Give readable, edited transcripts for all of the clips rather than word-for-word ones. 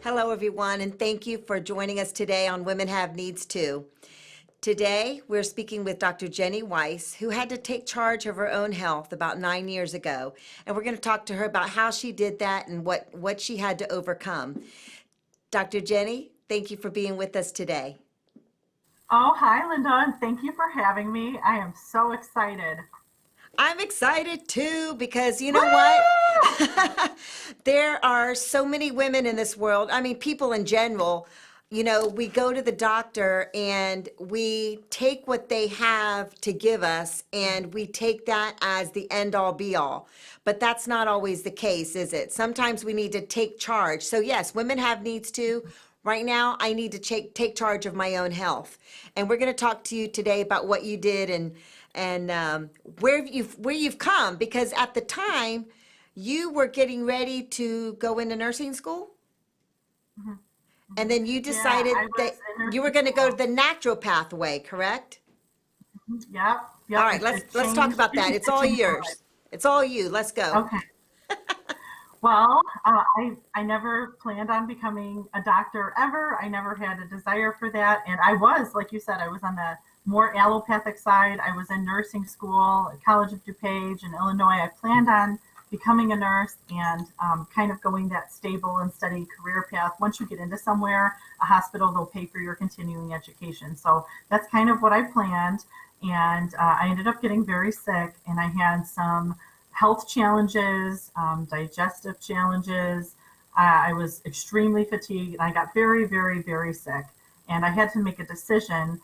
Hello, everyone, and thank you for joining us today on Women Have Needs Too. Today, we're speaking with Dr. Jeni Wies, who had to take charge of her own health about 9 years ago. And we're going to talk to her about how she did that and what she had to overcome. Dr. Jeni, thank you for being with us today. Oh, hi, Linda, and thank you for having me. I am so excited. I'm excited too because you know what? Woo! There are so many women in this world. I mean, people in general. We go to the doctor and we take what they have to give us and we take that as the end all be all. But that's not always the case, is it? Sometimes we need to take charge. So, yes, women have needs too. Right now, I need to take charge of my own health. And we're going to talk to you today about what you did and where you've come, because at the time you were getting ready to go into nursing school, Mhm, and mhm. then you Yeah, decided I was that in you were nursing going to go to school. the naturopath way, correct? Yep, All yep, right, it, let's it let's talk changed. about that. It's It all changed my yours. It's all you. Let's go. life. Okay. Well, I never planned on becoming a doctor ever. I never had a desire for that. And I was, like you said, I was on the more allopathic side. I was in nursing school at College of DuPage in Illinois. I planned on becoming a nurse and kind of going that stable and steady career path. Once you get into somewhere, a hospital, they'll pay for your continuing education. So that's kind of what I planned. And I ended up getting very sick, and I had some health challenges, digestive challenges. I was extremely fatigued, and I got very, very, very sick. And I had to make a decision.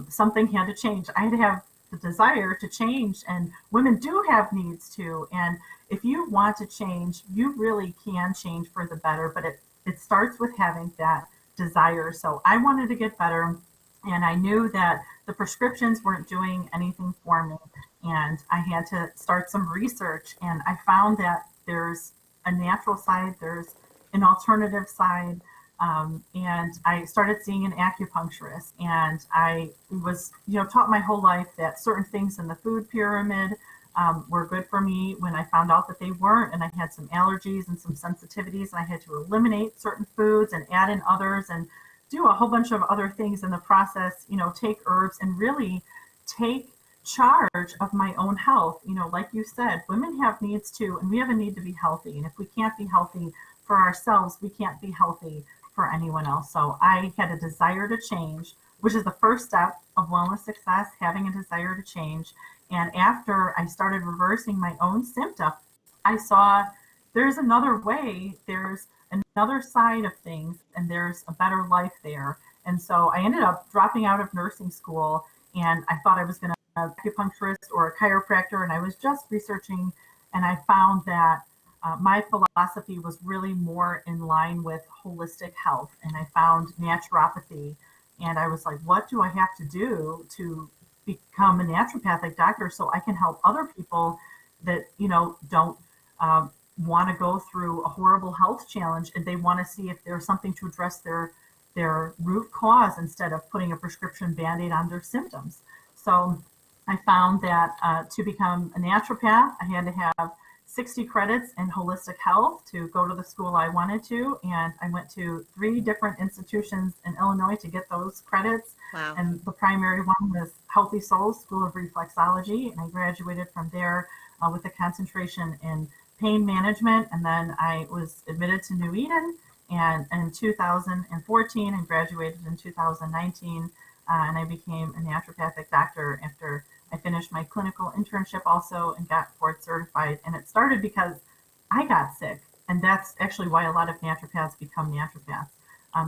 Something had to change. I had to have the desire to change, and women do have needs too. And if you want to change, you really can change for the better, but it starts with having that desire. So I wanted to get better, and I knew that the prescriptions weren't doing anything for me, and I had to start some research. And I found that there's a natural side, there's an alternative side, and I started seeing an acupuncturist. And I was, taught my whole life that certain things in the food pyramid were good for me. When I found out that they weren't, and I had some allergies and some sensitivities, and I had to eliminate certain foods and add in others and do a whole bunch of other things in the process, take herbs and really take charge of my own health. Like you said, women have needs too, and we have a need to be healthy. And if we can't be healthy for ourselves, we can't be healthy for anyone else. So I had a desire to change, which is the first step of wellness success, having a desire to change. And after I started reversing my own symptoms, I saw there's another way, there's another side of things, and there's a better life there. And so I ended up dropping out of nursing school, and I thought I was going to be an acupuncturist or a chiropractor, and I was just researching, and I found that my philosophy was really more in line with holistic health, and I found naturopathy, and I was like, what do I have to do to become a naturopathic doctor so I can help other people that don't want to go through a horrible health challenge, and they want to see if there's something to address their root cause instead of putting a prescription band-aid on their symptoms. So I found that to become a naturopath, I had to have 60 credits in holistic health to go to the school I wanted to. And I went to 3 different institutions in Illinois to get those credits. Wow. And the primary one was Healthy Souls School of Reflexology. And I graduated from there with a concentration in pain management. And then I was admitted to New Eden and in 2014 and graduated in 2019. And I became a naturopathic doctor after I finished my clinical internship also and got board certified. And it started because I got sick. And that's actually why a lot of naturopaths become naturopaths.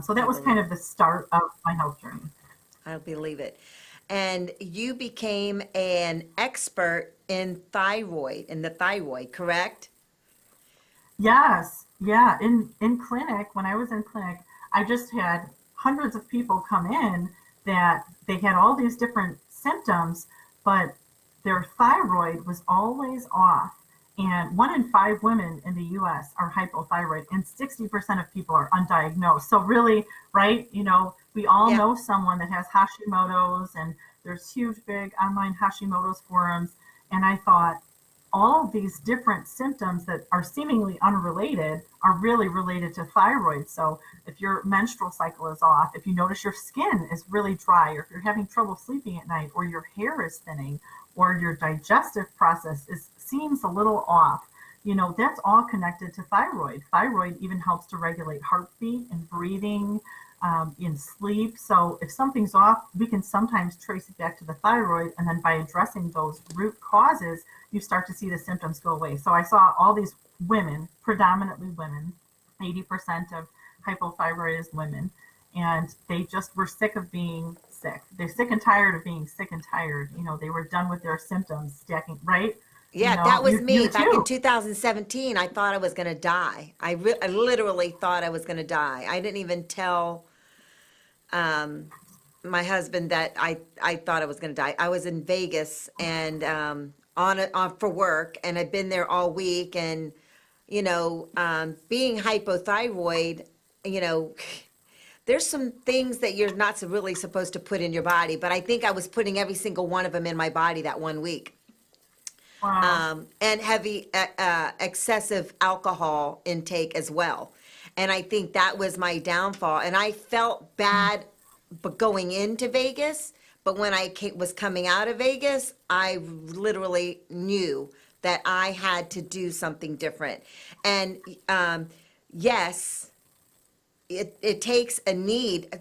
So that I was kind believe of it. the start of my health journey. I believe it. And you became an expert in the thyroid, correct? Yes, yeah. In clinic, when I was in clinic, I just had hundreds of people come in that they had all these different symptoms, but their thyroid was always off. And 1 in 5 women in the US are hypothyroid, and 60% of people are undiagnosed. So, really, right, we all Yeah. know someone that has Hashimoto's, and there's huge, big online Hashimoto's forums. And I thought, all of these different symptoms that are seemingly unrelated are really related to thyroid. So if your menstrual cycle is off, if you notice your skin is really dry, or if you're having trouble sleeping at night, or your hair is thinning, or your digestive process seems a little off, that's all connected to thyroid. Thyroid even helps to regulate heartbeat and breathing, in sleep. So if something's off, we can sometimes trace it back to the thyroid. And then by addressing those root causes, you start to see the symptoms go away. So I saw all these women, predominantly women, 80% of hypothyroid is women, and they just were sick of being sick. They're sick and tired of being sick and tired. They were done with their symptoms stacking, right? Yeah, that was me You back in too. 2017. I thought I was going to die. I literally thought I was going to die. I didn't even tell my husband that I thought I was going to die. I was in Vegas and on for work, and I'd been there all week. And being hypothyroid, you know, there's some things that you're not really supposed to put in your body, but I think I was putting every single one of them in my body that one week. Wow. And heavy, excessive alcohol intake as well. And I think that was my downfall. And I felt bad but going into Vegas, but when I was coming out of Vegas, I literally knew that I had to do something different. And yes, it takes a need.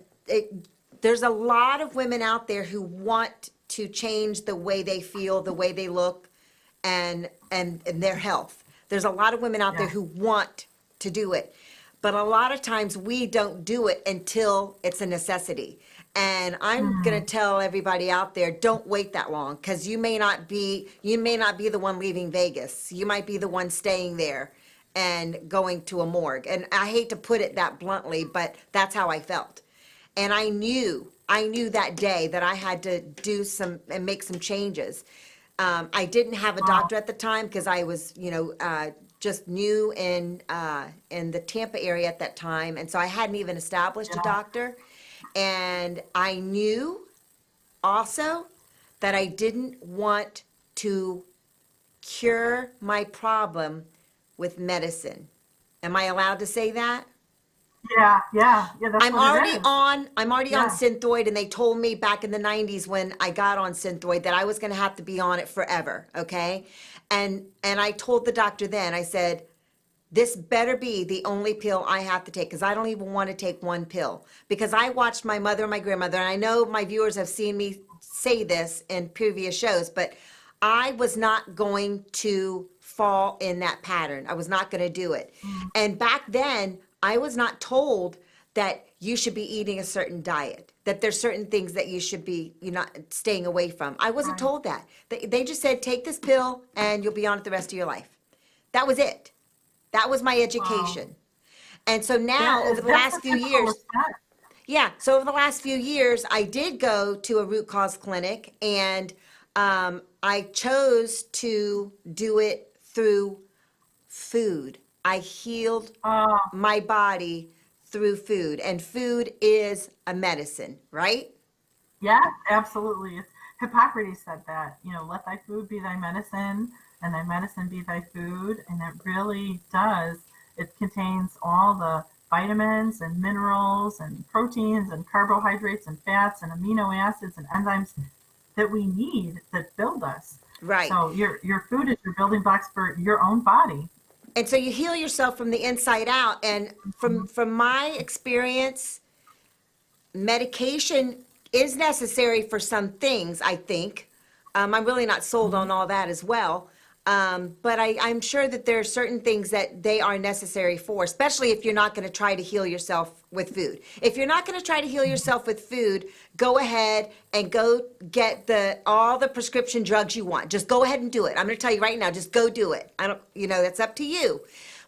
There's a lot of women out there who want to change the way they feel, the way they look, and their health. There's a lot of women out there Yeah. who want to do it, but a lot of times we don't do it until it's a necessity. And I'm going to tell everybody out there, don't wait that long, because you may not be the one leaving Vegas. You might be the one staying there and going to a morgue. And I hate to put it that bluntly, but that's how I felt. And I knew that day that I had to do some and make some changes. I didn't have a doctor at the time because I was, just new in the Tampa area at that time, and so I hadn't even established a doctor. And I knew also that I didn't want to cure my problem with medicine. Am I allowed to say that? Yeah. That's I'm what it already is. on I'm already on Yeah. Synthroid, and they told me back in the 90s when I got on Synthroid that I was going to have to be on it forever, okay? And I told the doctor then, I said, this better be the only pill I have to take, because I don't even want to take one pill. Because I watched my mother and my grandmother, and I know my viewers have seen me say this in previous shows, but I was not going to fall in that pattern. I was not going to do it. And back then, I was not told that you should be eating a certain diet, that there's certain things that you should be, not staying away from. I wasn't Right. told that. They just said, take this pill and you'll be on it the rest of your life. That was it. That was my Wow. education. And so now, over the That's last a few typical years, response. yeah, so over the last few years, I did go to a root cause clinic, and I chose to do it through food. I healed Uh, my body through food, and food is a medicine, right? yeah, absolutely. Hippocrates said that, let thy food be thy medicine and thy medicine be thy food. And it really does. It contains all the vitamins and minerals and proteins and carbohydrates and fats and amino acids and enzymes that we need that build us. Right. So your food is your building blocks for your own body. And so you heal yourself from the inside out. And from my experience, medication is necessary for some things, I think. I'm really not sold on all that as well. But I'm sure that there are certain things that they are necessary for, especially if you're not going to try to heal yourself with food. If you're not going to try to heal yourself with food, go ahead and go get all the prescription drugs you want. Just go ahead and do it. I'm going to tell you right now, just go do it. I don't, that's up to you.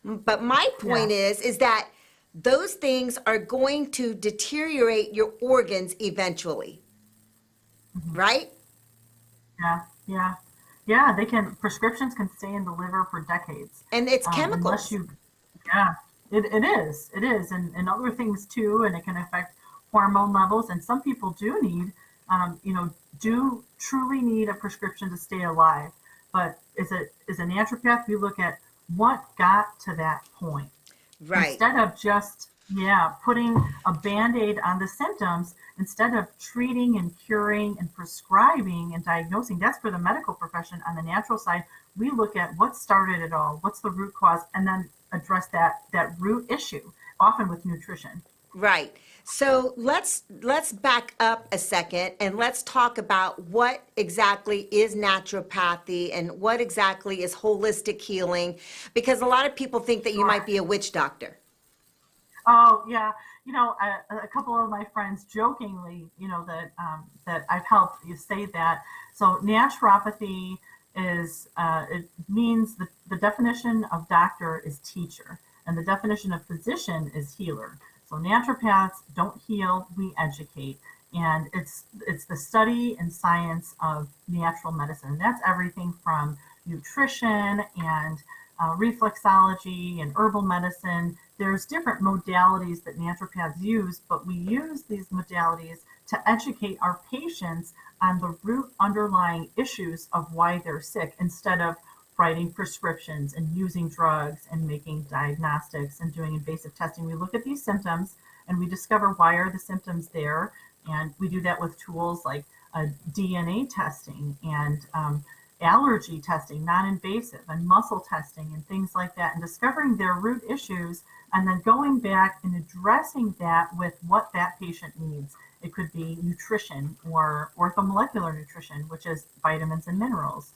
But my Yeah. point is that those things are going to deteriorate your organs eventually, right? Yeah. Prescriptions can stay in the liver for decades. And it's Unless chemicals. you, yeah, it is. And other things too. And it can affect hormone levels. And some people do need, do truly need a prescription to stay alive. But as a naturopath, we look at what got to that point. Right. Instead of just, putting a Band-Aid on the symptoms, instead of treating and curing and prescribing and diagnosing, that's for the medical profession. On the natural side, we look at what started it all, what's the root cause, and then address that root issue, often with nutrition. Right. So let's back up a second and let's talk about what exactly is naturopathy and what exactly is holistic healing, because a lot of people think that you might be a witch doctor. Oh yeah, a couple of my friends jokingly, that I've helped you say that. So naturopathy is it means the definition of doctor is teacher, and the definition of physician is healer. So naturopaths don't heal, we educate, and it's the study and science of natural medicine. That's everything from nutrition and reflexology and herbal medicine. There's different modalities that naturopaths use, but we use these modalities to educate our patients on the root underlying issues of why they're sick, instead of writing prescriptions and using drugs and making diagnostics and doing invasive testing. We look at these symptoms and we discover why are the symptoms there, and we do that with tools like DNA testing and allergy testing, non-invasive, and muscle testing and things like that, and discovering their root issues, and then going back and addressing that with what that patient needs. It could be nutrition or orthomolecular nutrition, which is vitamins and minerals.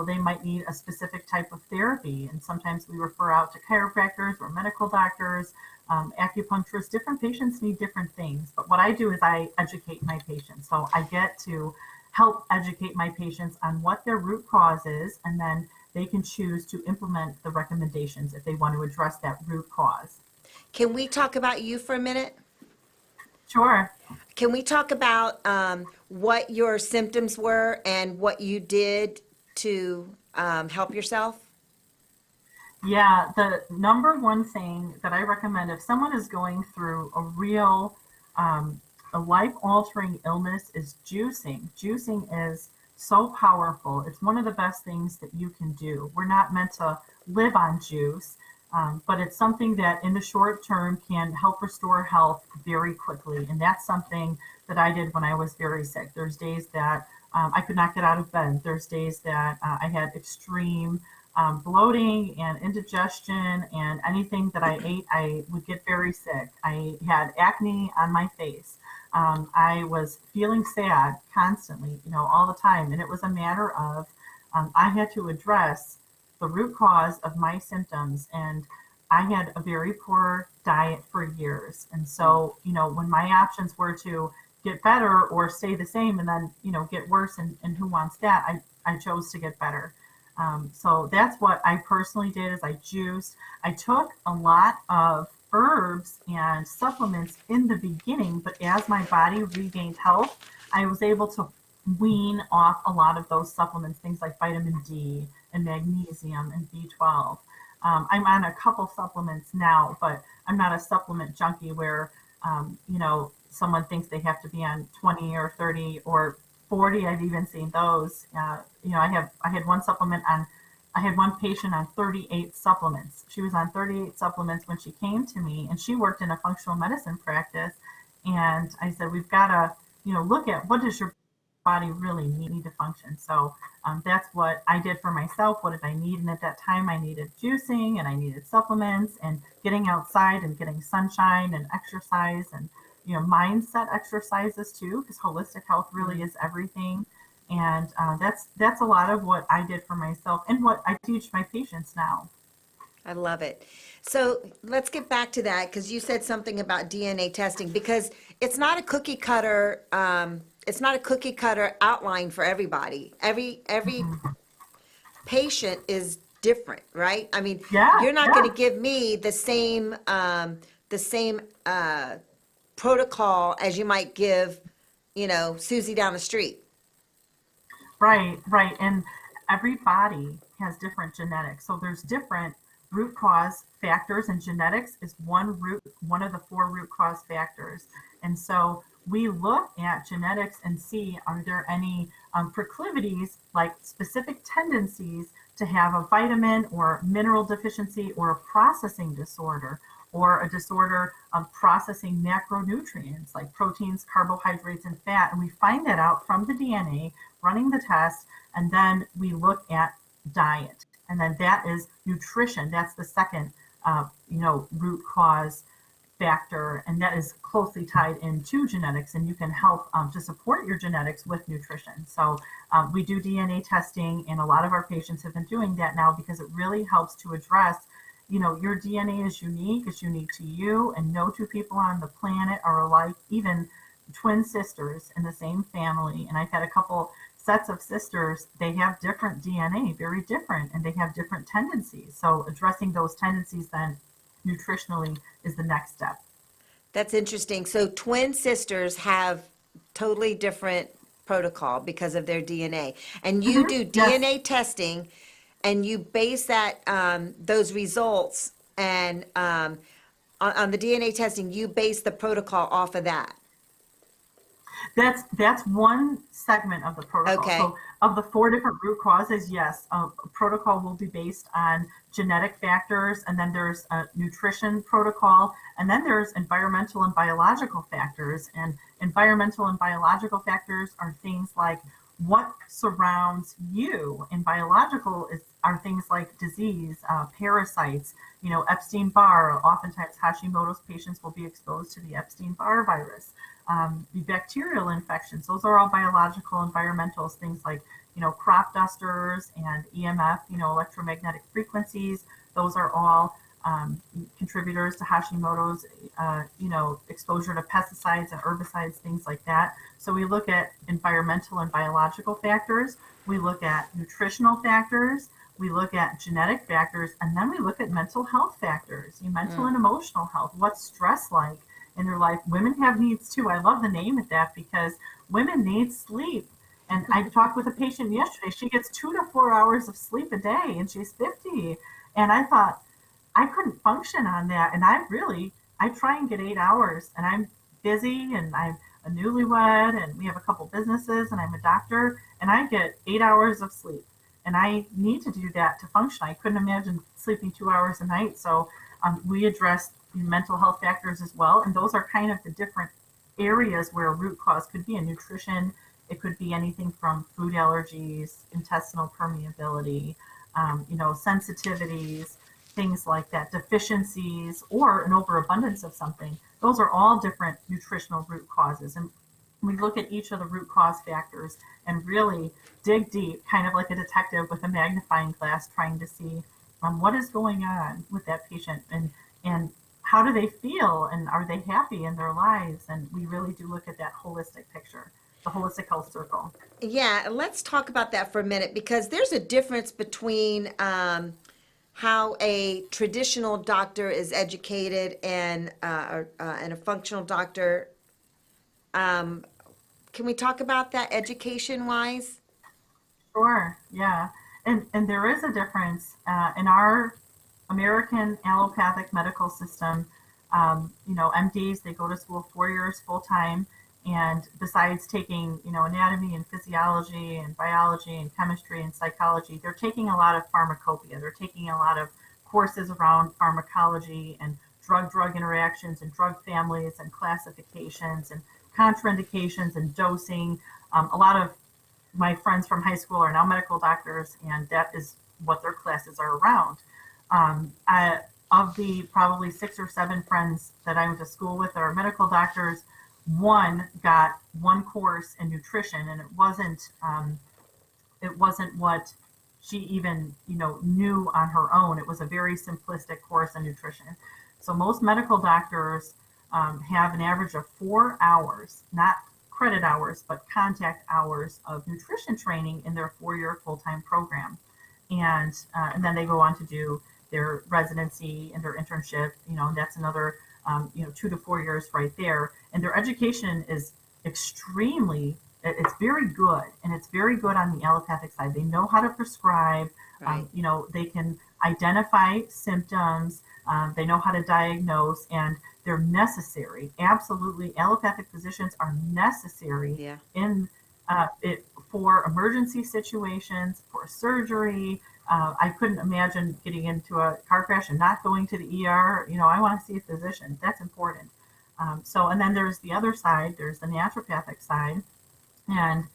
They might need a specific type of therapy, and sometimes we refer out to chiropractors or medical doctors, acupuncturists. Different patients need different things, but what I do is I educate my patients. So I get to help educate my patients on what their root cause is, and then they can choose to implement the recommendations if they want to address that root cause. Can we talk about you for a minute? Sure. Can we talk about what your symptoms were and what you did to help yourself? Yeah, the number one thing that I recommend if someone is going through a real, a life-altering illness is juicing. Juicing is so powerful. It's one of the best things that you can do. We're not meant to live on juice, but it's something that in the short term can help restore health very quickly. And that's something that I did when I was very sick. There's days that I could not get out of bed. There's days that I had extreme bloating and indigestion, and anything that I ate, I would get very sick. I had acne on my face. I was feeling sad constantly, all the time. And it was a matter of I had to address the root cause of my symptoms. And I had a very poor diet for years. And so, when my options were to get better or stay the same and then, get worse, and who wants that, I chose to get better. So that's what I personally did is I juiced. I took a lot of herbs and supplements in the beginning, but as my body regained health, I was able to wean off a lot of those supplements, things like vitamin D and magnesium and B12. I'm on a couple supplements now, but I'm not a supplement junkie where, someone thinks they have to be on 20 or 30 or 40. I've even seen those. I had one patient on 38 supplements. She was on 38 supplements when she came to me, and she worked in a functional medicine practice. And I said, we've got to, look at what does your body really need to function. So that's what I did for myself. What did I need? And at that time, I needed juicing and I needed supplements and getting outside and getting sunshine and exercise and mindset exercises too, because holistic health really is everything. And that's a lot of what I did for myself and what I teach my patients now. I love it. So let's get back to that, because you said something about DNA testing, because it's not a cookie cutter. It's not a cookie cutter outline for everybody. Every patient is different, right? I mean, Yeah, you're not yeah. going to give me the same protocol as you might give, Susie down the street. Right, right. And every body has different genetics. So there's different root cause factors, and genetics is one of the four root cause factors. And so we look at genetics and see, are there any proclivities, like specific tendencies to have a vitamin or mineral deficiency or a processing disorder or a disorder of processing macronutrients like proteins, carbohydrates, and fat. And we find that out from the DNA, running the test, and then we look at diet. And then that is nutrition. That's the second, root cause factor, and that is closely tied into genetics, and you can help to support your genetics with nutrition. So we do DNA testing, and a lot of our patients have been doing that now because it really helps to address, your DNA is unique, it's unique to you, and no two people on the planet are alike, even twin sisters in the same family. And I've had a couple sets of sisters, they have different DNA, very different, and they have different tendencies. So addressing those tendencies then nutritionally is the next step. That's interesting. So twin sisters have totally different protocol because of their DNA. And you do DNA testing, and you base that, those results, and on the DNA testing, you base the protocol off of that. That's one segment of the protocol. Okay. So of the 4 different root causes, yes, a protocol will be based on genetic factors, and then there's a nutrition protocol, and then there's environmental and biological factors. And environmental and biological factors are things like what surrounds you, and biological are things like disease, parasites, Epstein-Barr. Oftentimes Hashimoto's patients will be exposed to the Epstein-Barr virus. The bacterial infections, those are all biological, environmental things like, crop dusters and EMF, electromagnetic frequencies. Those are all contributors to Hashimoto's, exposure to pesticides and herbicides, things like that. So we look at environmental and biological factors. We look at nutritional factors. We look at genetic factors, and then we look at mental health factors, mental and emotional health. What's stress like in their life? Women have needs too. I love the name of that because women need sleep. And I talked with a patient yesterday. She gets 2 to 4 hours of sleep a day, and she's 50. And I thought I couldn't function on that. And I try and get 8 hours, and I'm busy, and I'm a newlywed, and we have a couple businesses, and I'm a doctor, and I get 8 hours of sleep. And I need to do that to function. I couldn't imagine sleeping 2 hours a night. So we address mental health factors as well. And those are kind of the different areas where a root cause could be in nutrition. It could be anything from food allergies, intestinal permeability, sensitivities, things like that, deficiencies, or an overabundance of something. Those are all different nutritional root causes. And we look at each of the root cause factors and really dig deep, kind of like a detective with a magnifying glass, trying to see what is going on with that patient, and how do they feel, and are they happy in their lives? And we really do look at that holistic picture, the holistic health circle. Yeah, let's talk about that for a minute, because there's a difference between how a traditional doctor is educated and a functional doctor. Can we talk about that education-wise? Sure, yeah. And there is a difference in our American allopathic medical system. MDs, they go to school 4 years full time, and besides taking, anatomy and physiology and biology and chemistry and psychology, they're taking a lot of pharmacopoeia. They're taking a lot of courses around pharmacology and drug-drug interactions and drug families and classifications and contraindications and dosing. A lot of my friends from high school are now medical doctors, and that is what their classes are around. Of the probably 6 or 7 friends that I went to school with that are medical doctors, one got one course in nutrition, and it wasn't what she even knew on her own. It was a very simplistic course in nutrition. So most medical doctors have an average of 4 hours, not credit hours, but contact hours of nutrition training in their 4-year full-time program. And then they go on to do their residency and their internship, and that's another, 2 to 4 years right there. And their education is it's very good. And it's very good on the allopathic side. They know how to prescribe, Right. They can identify symptoms, they know how to diagnose, and they're necessary. Absolutely. Allopathic physicians are necessary Yeah. in it for emergency situations, for surgery. I couldn't imagine getting into a car crash and not going to the ER. I want to see a physician. That's important. And then there's the other side. There's the naturopathic side, and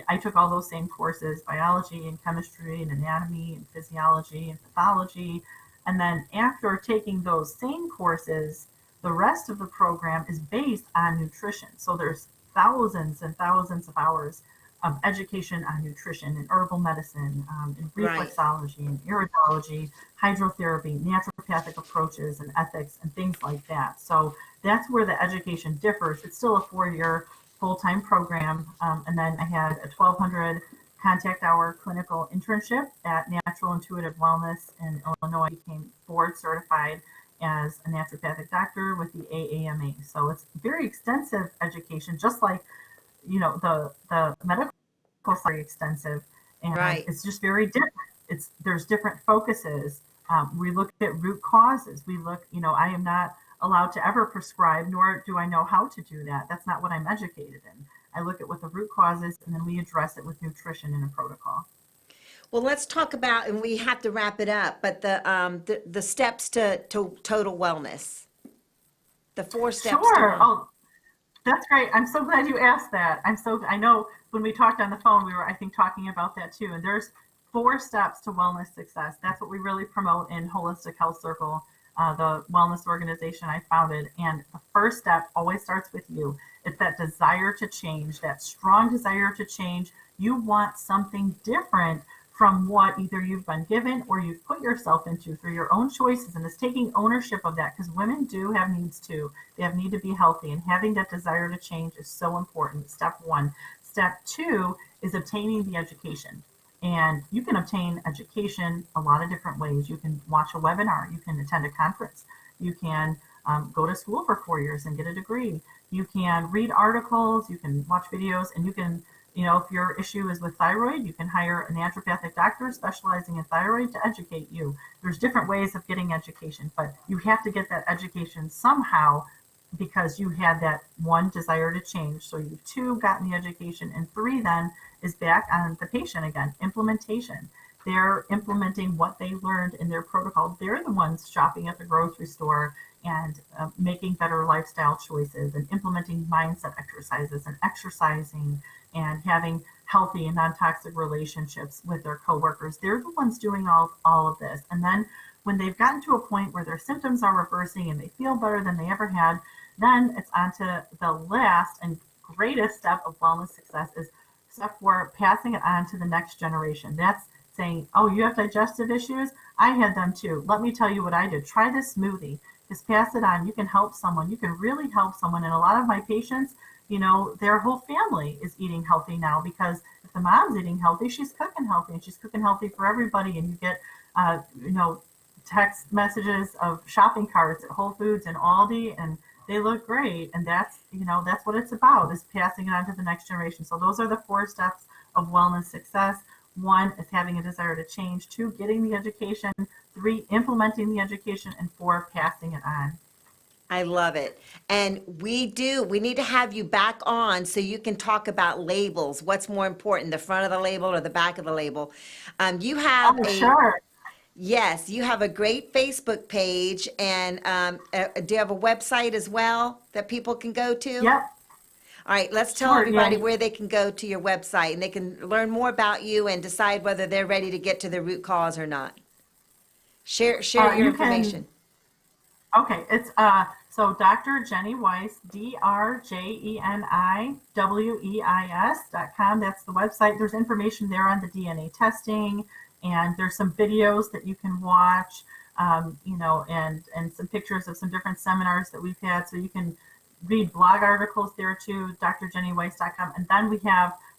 I took all those same courses: biology and chemistry and anatomy and physiology and pathology. And then after taking those same courses, the rest of the program is based on nutrition. So there's thousands and thousands of hours of education on nutrition and herbal medicine, and Right. reflexology and iridology, hydrotherapy, naturopathic approaches and ethics and things like that. So that's where the education differs. It's still a 4-year full-time program. And then I had a 1,200 contact hour clinical internship at Natural Intuitive Wellness in Illinois. I became board certified as a naturopathic doctor with the AAMA. So it's very extensive education, just like the medical is very extensive, and Right. it's just very different. There's different focuses. We look at root causes. We look, I am not allowed to ever prescribe, nor do I know how to do that. That's not what I'm educated in. I look at what the root cause is, and then we address it with nutrition in a protocol. Well, let's talk about, and we have to wrap it up, but the steps to total wellness, the 4 steps to Sure. wellness. Oh, that's great. I'm so glad you asked that. I know when we talked on the phone, we were, I think, talking about that too. And there's 4 steps to wellness success. That's what we really promote in Holistic Health Circle, the wellness organization I founded. And the first step always starts with you. It's that desire to change, that strong desire to change. You want something different from what either you've been given or you've put yourself into through your own choices, and it's taking ownership of that, because women do have needs too. They have need to be healthy, and having that desire to change is so important. Step 1. Step 2 is obtaining the education. And you can obtain education a lot of different ways. You can watch a webinar, you can attend a conference, you can go to school for 4 years and get a degree, you can read articles, you can watch videos, and you can, if your issue is with thyroid, you can hire a naturopathic doctor specializing in thyroid to educate you. There's different ways of getting education, but you have to get that education somehow, because you had that 1, desire to change. So you've 2, gotten the education, and 3 then is back on the patient again, implementation. They're implementing what they learned in their protocol. They're the ones shopping at the grocery store and making better lifestyle choices and implementing mindset exercises and exercising and having healthy and non-toxic relationships with their coworkers. They're the ones doing all of this. And then when they've gotten to a point where their symptoms are reversing and they feel better than they ever had, then it's on to the last and greatest step of wellness success, is step 4, passing it on to the next generation. That's saying, oh, you have digestive issues? I had them too. Let me tell you what I did. Try this smoothie. Just pass it on. You can help someone. You can really help someone. And a lot of my patients, their whole family is eating healthy now, because if the mom's eating healthy, she's cooking healthy, and she's cooking healthy for everybody. And you get, text messages of shopping carts at Whole Foods and Aldi, and they look great. And that's what it's about, is passing it on to the next generation. So those are the 4 steps of wellness success. 1 is having a desire to change. 2, getting the education. 3, implementing the education. And 4, passing it on. I love it. And we need to have you back on so you can talk about labels. What's more important, the front of the label or the back of the label? You have Oh, a, sure. yes, you have a great Facebook page, and do you have a website as well that people can go to? Yep. All right, let's tell Sure. everybody Yeah. where they can go to your website and they can learn more about you and decide whether they're ready to get to the root cause or not. Share your You can. information. Okay. It's so Dr. Jeni Wies, DrJeniWeis.com. That's the website. There's information there on the DNA testing, and there's some videos that you can watch, and some pictures of some different seminars that we've had. So you can read blog articles there too, drjeniweiss.com. And then we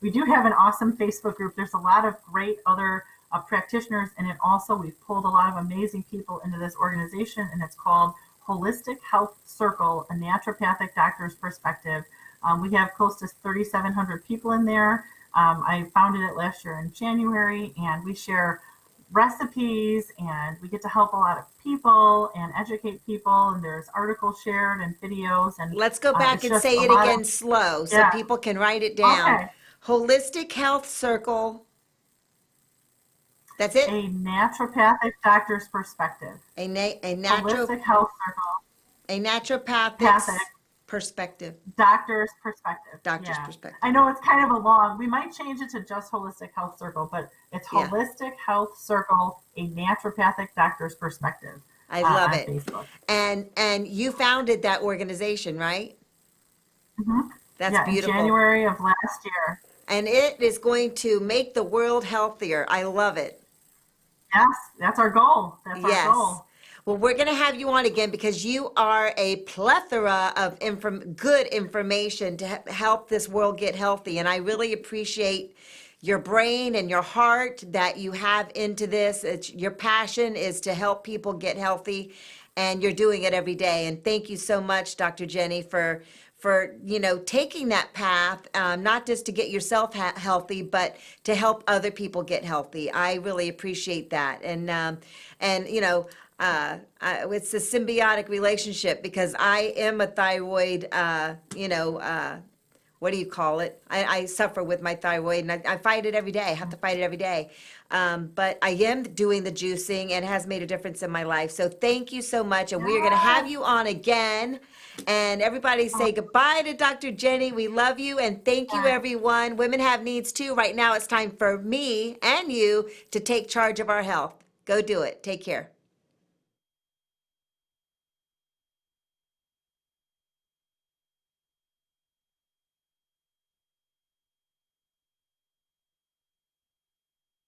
do have an awesome Facebook group. There's a lot of great other practitioners, and it also, we've pulled a lot of amazing people into this organization, and it's called Holistic Health Circle, a naturopathic doctor's perspective. We have close to 3,700 people in there. I founded it last year in January, and we share recipes, and we get to help a lot of people and educate people, and there's articles shared and videos, and Let's go back it's and just say a it lot again of, slow so yeah. people can write it down. Okay. Holistic Health Circle. That's it? A naturopathic doctor's perspective. A Holistic health circle. a naturopathic Pathic perspective. doctor's perspective. Doctor's Yeah. perspective. I know it's kind of a long, we might change it to just holistic health circle, but it's Yeah. holistic health circle, a naturopathic doctor's perspective. I love on it. Facebook. And you founded that organization, right? Mhm. That's Yeah, beautiful. in January of last year. And it is going to make the world healthier. I love it. Yes, that's our goal. That's Yes. our goal. Well, we're going to have you on again because you are a plethora of good information to help this world get healthy. And I really appreciate your brain and your heart that you have into this. Your passion is to help people get healthy, and you're doing it every day. And thank you so much, Dr. Jeni, for taking that path, not just to get yourself healthy, but to help other people get healthy. I really appreciate that, and it's a symbiotic relationship because I am a thyroid, what do you call it? I suffer with my thyroid, and I fight it every day. I have to fight it every day. But I am doing the juicing, and it has made a difference in my life. So thank you so much, and we are going to have you on again. And everybody say goodbye to Dr. Jeni. We love you, and thank you, everyone. Women have needs too. Right now, it's time for me and you to take charge of our health. Go do it. Take care.